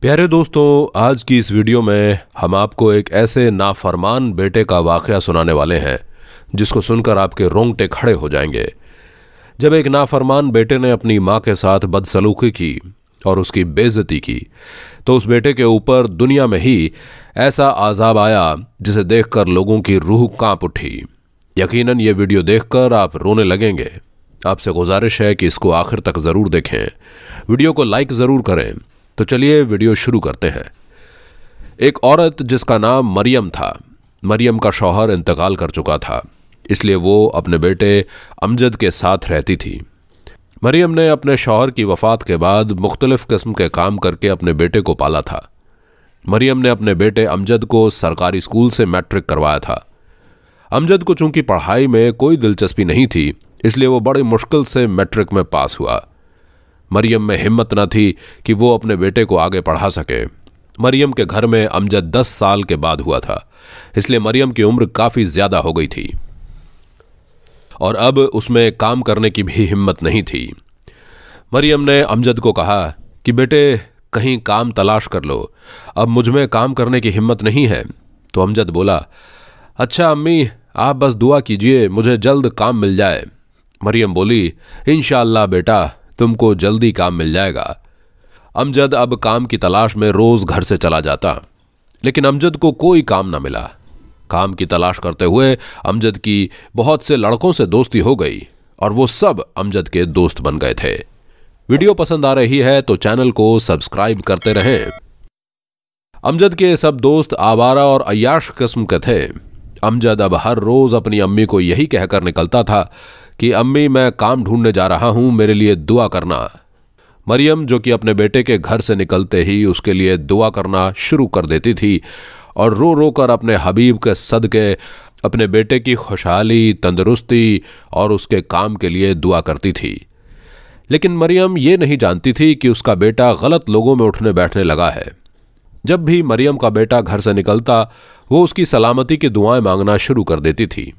प्यारे दोस्तों, आज की इस वीडियो में हम आपको एक ऐसे नाफरमान बेटे का वाकया सुनाने वाले हैं जिसको सुनकर आपके रोंगटे खड़े हो जाएंगे। जब एक नाफरमान बेटे ने अपनी मां के साथ बदसलूकी की और उसकी बेइज्जती की तो उस बेटे के ऊपर दुनिया में ही ऐसा आज़ाब आया जिसे देखकर लोगों की रूह कांप उठी। यकीनन ये वीडियो देखकर आप रोने लगेंगे। आपसे गुजारिश है कि इसको आखिर तक ज़रूर देखें, वीडियो को लाइक ज़रूर करें। तो चलिए वीडियो शुरू करते हैं। एक औरत जिसका नाम मरियम था, मरियम का शौहर इंतकाल कर चुका था, इसलिए वो अपने बेटे अमजद के साथ रहती थी। मरियम ने अपने शौहर की वफ़ात के बाद मुख्तलिफ़ किस्म के काम करके अपने बेटे को पाला था। मरियम ने अपने बेटे अमजद को सरकारी स्कूल से मैट्रिक करवाया था। अमजद को चूंकि पढ़ाई में कोई दिलचस्पी नहीं थी, इसलिए वो बड़ी मुश्किल से मैट्रिक में पास हुआ। मरियम में हिम्मत न थी कि वो अपने बेटे को आगे पढ़ा सके। मरियम के घर में अमजद 10 साल के बाद हुआ था, इसलिए मरियम की उम्र काफ़ी ज़्यादा हो गई थी और अब उसमें काम करने की भी हिम्मत नहीं थी। मरियम ने अमजद को कहा कि बेटे कहीं काम तलाश कर लो, अब मुझ में काम करने की हिम्मत नहीं है। तो अमजद बोला, अच्छा अम्मी, आप बस दुआ कीजिए मुझे जल्द काम मिल जाए। मरियम बोली, इंशाअल्लाह बेटा, तुमको जल्दी काम मिल जाएगा। अमजद अब काम की तलाश में रोज़ घर से चला जाता, लेकिन अमजद को कोई काम ना मिला। काम की तलाश करते हुए अमजद की बहुत से लड़कों से दोस्ती हो गई और वो सब अमजद के दोस्त बन गए थे। वीडियो पसंद आ रही है तो चैनल को सब्सक्राइब करते रहें। अमजद के सब दोस्त आवारा और अय्याश किस्म के थे। अमजद अब हर रोज़ अपनी अम्मी को यही कहकर निकलता था कि अम्मी मैं काम ढूंढने जा रहा हूं, मेरे लिए दुआ करना। मरियम जो कि अपने बेटे के घर से निकलते ही उसके लिए दुआ करना शुरू कर देती थी और रो रो कर अपने हबीब के सदके अपने बेटे की खुशहाली, तंदुरुस्ती और उसके काम के लिए दुआ करती थी। लेकिन मरियम ये नहीं जानती थी कि उसका बेटा गलत लोगों में उठने बैठने लगा है। जब भी मरियम का बेटा घर से निकलता वो उसकी सलामती की दुआएं मांगना शुरू कर देती थी।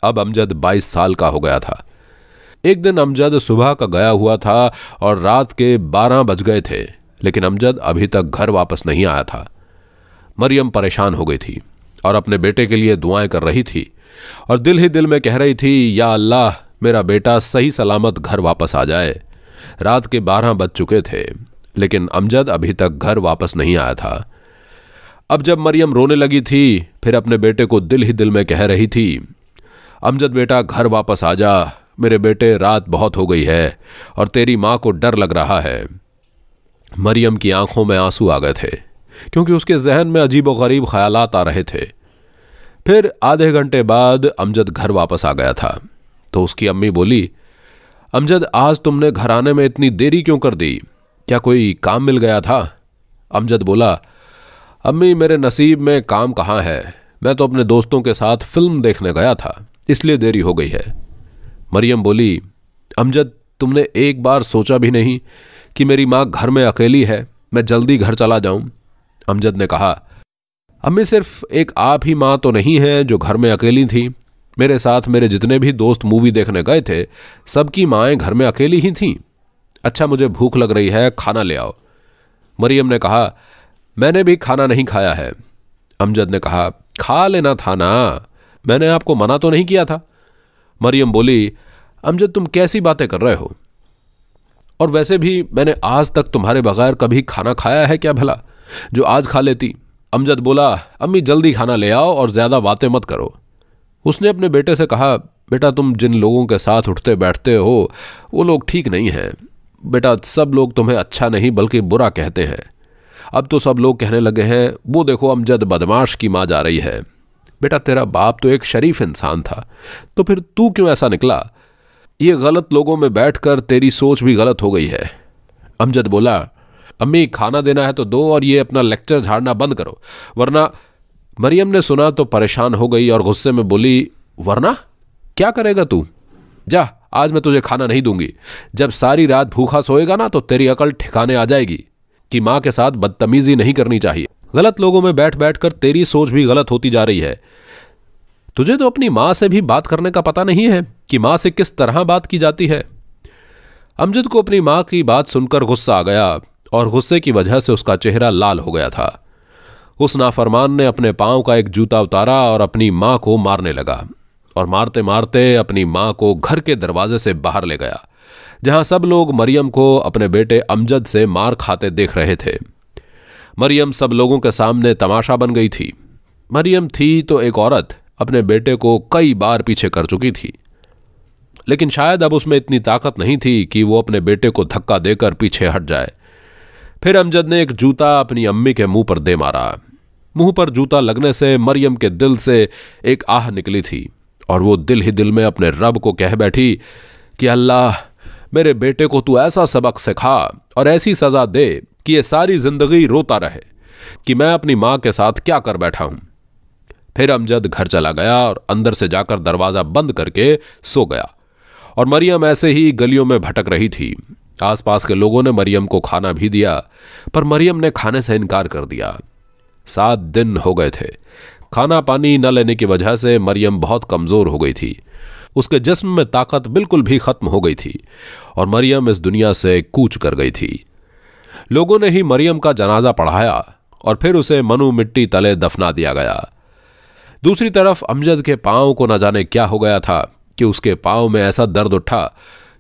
अब अमजद 22 साल का हो गया था। एक दिन अमजद सुबह का गया हुआ था और रात के 12 बज गए थे, लेकिन अमजद अभी तक घर वापस नहीं आया था। मरियम परेशान हो गई थी और अपने बेटे के लिए दुआएं कर रही थी और दिल ही दिल में कह रही थी, या अल्लाह, मेरा बेटा सही सलामत घर वापस आ जाए। रात के 12 बज चुके थे, लेकिन अमजद अभी तक घर वापस नहीं आया था। अब जब मरियम रोने लगी थी, फिर अपने बेटे को दिल ही दिल में कह रही थी, अमजद बेटा घर वापस आ जा, मेरे बेटे रात बहुत हो गई है और तेरी माँ को डर लग रहा है। मरियम की आंखों में आंसू आ गए थे क्योंकि उसके जहन में अजीबोगरीब ख्यालात आ रहे थे। फिर आधे घंटे बाद अमजद घर वापस आ गया था तो उसकी अम्मी बोली, अमजद आज तुमने घर आने में इतनी देरी क्यों कर दी, क्या कोई काम मिल गया था? अमजद बोला, अम्मी मेरे नसीब में काम कहाँ है, मैं तो अपने दोस्तों के साथ फिल्म देखने गया था, इसलिए देरी हो गई है। मरियम बोली, अमजद तुमने एक बार सोचा भी नहीं कि मेरी माँ घर में अकेली है, मैं जल्दी घर चला जाऊं? अमजद ने कहा, अम्मी सिर्फ एक आप ही माँ तो नहीं है जो घर में अकेली थी, मेरे साथ मेरे जितने भी दोस्त मूवी देखने गए थे सबकी माएँ घर में अकेली ही थीं। अच्छा मुझे भूख लग रही है, खाना ले आओ। मरियम ने कहा, मैंने भी खाना नहीं खाया है। अमजद ने कहा, खा लेना था ना, मैंने आपको मना तो नहीं किया था। मरियम बोली, अमजद तुम कैसी बातें कर रहे हो, और वैसे भी मैंने आज तक तुम्हारे बगैर कभी खाना खाया है क्या भला जो आज खा लेती? अमजद बोला, अम्मी जल्दी खाना ले आओ और ज़्यादा बातें मत करो। उसने अपने बेटे से कहा, बेटा तुम जिन लोगों के साथ उठते बैठते हो वो लोग ठीक नहीं हैं बेटा, सब लोग तुम्हें अच्छा नहीं बल्कि बुरा कहते हैं। अब तो सब लोग कहने लगे हैं, वो देखो अमजद बदमाश की माँ जा रही है। बेटा तेरा बाप तो एक शरीफ इंसान था, तो फिर तू क्यों ऐसा निकला? ये गलत लोगों में बैठकर तेरी सोच भी गलत हो गई है। अमजद बोला, अम्मी खाना देना है तो दो और ये अपना लेक्चर झाड़ना बंद करो वरना। मरियम ने सुना तो परेशान हो गई और गुस्से में बोली, वरना क्या करेगा तू? जा, आज मैं तुझे खाना नहीं दूंगी। जब सारी रात भूखा सोएगा ना तो तेरी अकल ठिकाने आ जाएगी कि माँ के साथ बदतमीजी नहीं करनी चाहिए। गलत लोगों में बैठ बैठ कर तेरी सोच भी गलत होती जा रही है। तुझे तो अपनी माँ से भी बात करने का पता नहीं है कि माँ से किस तरह बात की जाती है। अमजद को अपनी माँ की बात सुनकर गुस्सा आ गया और गुस्से की वजह से उसका चेहरा लाल हो गया था। उस नाफरमान ने अपने पांव का एक जूता उतारा और अपनी मां को मारने लगा, और मारते मारते अपनी मां को घर के दरवाजे से बाहर ले गया, जहां सब लोग मरियम को अपने बेटे अमजद से मार खाते देख रहे थे। मरियम सब लोगों के सामने तमाशा बन गई थी। मरियम थी तो एक औरत अपने बेटे को कई बार पीछे कर चुकी थी, लेकिन शायद अब उसमें इतनी ताकत नहीं थी कि वो अपने बेटे को धक्का देकर पीछे हट जाए। फिर अमजद ने एक जूता अपनी अम्मी के मुंह पर दे मारा। मुंह पर जूता लगने से मरियम के दिल से एक आह निकली थी, और वो दिल ही दिल में अपने रब को कह बैठी कि अल्लाह, मेरे बेटे को तू ऐसा सबक सिखा और ऐसी सजा दे कि ये सारी जिंदगी रोता रहे कि मैं अपनी मां के साथ क्या कर बैठा हूं। फिर अमजद घर चला गया और अंदर से जाकर दरवाजा बंद करके सो गया, और मरियम ऐसे ही गलियों में भटक रही थी। आसपास के लोगों ने मरियम को खाना भी दिया, पर मरियम ने खाने से इनकार कर दिया। 7 दिन हो गए थे। खाना पानी न लेने की वजह से मरियम बहुत कमजोर हो गई थी। उसके जिस्म में ताकत बिल्कुल भी खत्म हो गई थी, और मरियम इस दुनिया से कूच कर गई थी। लोगों ने ही मरियम का जनाजा पढ़ाया और फिर उसे मनु मिट्टी तले दफना दिया गया। दूसरी तरफ अमजद के पांव को न जाने क्या हो गया था कि उसके पांव में ऐसा दर्द उठा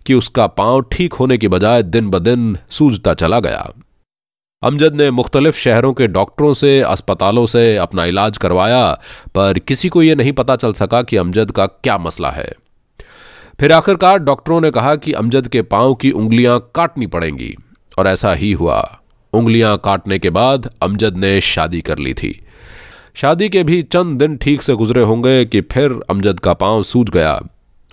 कि उसका पांव ठीक होने की बजाय दिन ब दिन सूजता चला गया। अमजद ने मुख्तलिफ शहरों के डॉक्टरों से, अस्पतालों से अपना इलाज करवाया, पर किसी को यह नहीं पता चल सका कि अमजद का क्या मसला है। फिर आखिरकार डॉक्टरों ने कहा कि अमजद के पांव की उंगलियां काटनी पड़ेंगी, और ऐसा ही हुआ। उंगलियां काटने के बाद अमजद ने शादी कर ली थी। शादी के भी चंद दिन ठीक से गुजरे होंगे कि फिर अमजद का पांव सूज गया,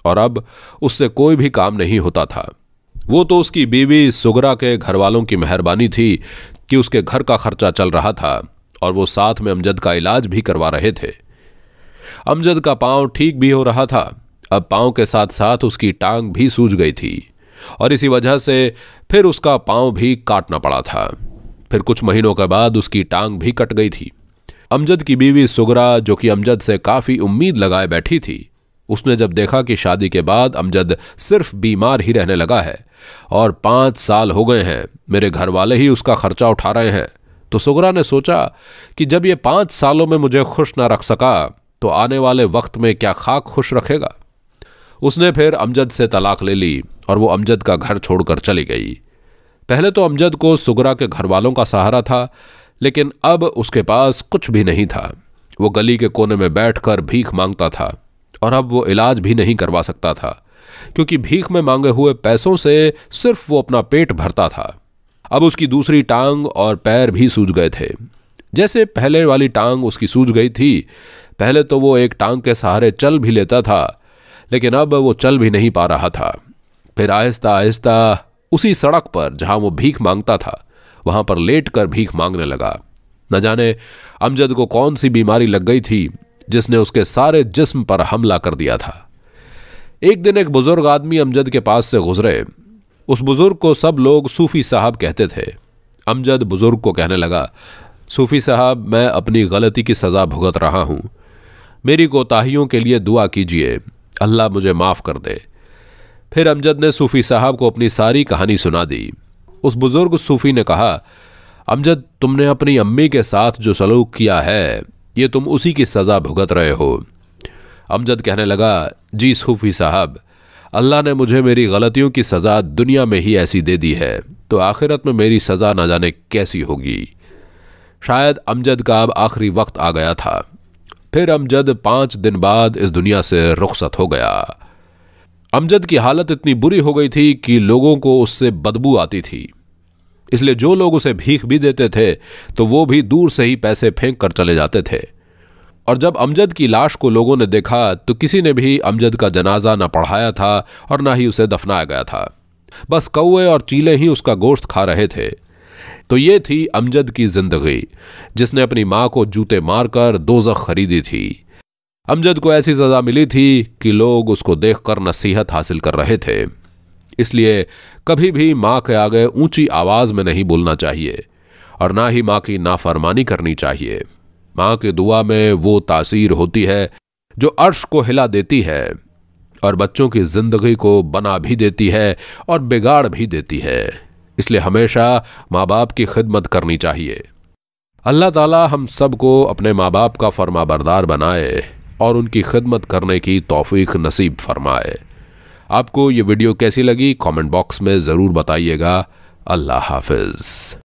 और अब उससे कोई भी काम नहीं होता था। वो तो उसकी बीवी सुगरा के घर वालों की मेहरबानी थी कि उसके घर का खर्चा चल रहा था, और वो साथ में अमजद का इलाज भी करवा रहे थे। अमजद का पांव ठीक भी हो रहा था। अब पांव के साथ साथ उसकी टांग भी सूज गई थी, और इसी वजह से फिर उसका पांव भी काटना पड़ा था। फिर कुछ महीनों के बाद उसकी टांग भी कट गई थी। अमजद की बीवी सुगरा, जो कि अमजद से काफी उम्मीद लगाए बैठी थी, उसने जब देखा कि शादी के बाद अमजद सिर्फ बीमार ही रहने लगा है और 5 साल हो गए हैं, मेरे घर वाले ही उसका खर्चा उठा रहे हैं, तो सुगरा ने सोचा कि जब ये 5 सालों में मुझे खुश ना रख सका तो आने वाले वक्त में क्या खाक खुश रखेगा। उसने फिर अमजद से तलाक ले ली और वो अमजद का घर छोड़कर चली गई। पहले तो अमजद को सुगरा के घर वालों का सहारा था, लेकिन अब उसके पास कुछ भी नहीं था। वो गली के कोने में बैठकर भीख मांगता था, और अब वो इलाज भी नहीं करवा सकता था, क्योंकि भीख में मांगे हुए पैसों से सिर्फ वो अपना पेट भरता था। अब उसकी दूसरी टांग और पैर भी सूज गए थे। जैसे पहले वाली टांग उसकी सूज गई थी, पहले तो वो एक टांग के सहारे चल भी लेता था, लेकिन अब वो चल भी नहीं पा रहा था। फिर आहिस्ता आहिस्ता उसी सड़क पर जहां वो भीख मांगता था, वहां पर लेट कर भीख मांगने लगा। न जाने अमजद को कौन सी बीमारी लग गई थी जिसने उसके सारे जिस्म पर हमला कर दिया था। एक दिन एक बुजुर्ग आदमी अमजद के पास से गुजरे। उस बुजुर्ग को सब लोग सूफी साहब कहते थे। अमजद बुजुर्ग को कहने लगा, सूफी साहब, मैं अपनी गलती की सज़ा भुगत रहा हूं, मेरी कोताहियों के लिए दुआ कीजिए, अल्लाह मुझे माफ़ कर दे। फिर अमजद ने सूफी साहब को अपनी सारी कहानी सुना दी। उस बुजुर्ग सूफी ने कहा, अमजद, तुमने अपनी अम्मी के साथ जो सलूक किया है, ये तुम उसी की सज़ा भुगत रहे हो। अमजद कहने लगा, जी सूफी साहब, अल्लाह ने मुझे मेरी गलतियों की सज़ा दुनिया में ही ऐसी दे दी है, तो आखिरत में मेरी सज़ा न जाने कैसी होगी। शायद अमजद का अब आखिरी वक्त आ गया था। फिर अमजद 5 दिन बाद इस दुनिया से रुखसत हो गया। अमजद की हालत इतनी बुरी हो गई थी कि लोगों को उससे बदबू आती थी, इसलिए जो लोग उसे भीख भी देते थे तो वो भी दूर से ही पैसे फेंक कर चले जाते थे। और जब अमजद की लाश को लोगों ने देखा तो किसी ने भी अमजद का जनाजा न पढ़ाया था और न ही उसे दफनाया गया था। बस कौवे और चीले ही उसका गोश्त खा रहे थे। तो ये थी अमजद की जिंदगी, जिसने अपनी मां को जूते मारकर दोज़ख खरीदी थी। अमजद को ऐसी सजा मिली थी कि लोग उसको देखकर नसीहत हासिल कर रहे थे। इसलिए कभी भी मां के आगे ऊंची आवाज में नहीं बोलना चाहिए और ना ही मां की नाफरमानी करनी चाहिए। मां की दुआ में वो तासीर होती है जो अर्श को हिला देती है और बच्चों की जिंदगी को बना भी देती है और बिगाड़ भी देती है। इसलिए हमेशा माँ बाप की खिदमत करनी चाहिए। अल्लाह ताला हम सबको अपने माँ बाप का फरमाबरदार बनाए और उनकी खिदमत करने की तौफीक नसीब फरमाए। आपको ये वीडियो कैसी लगी कमेंट बॉक्स में ज़रूर बताइएगा। अल्लाह हाफिज़।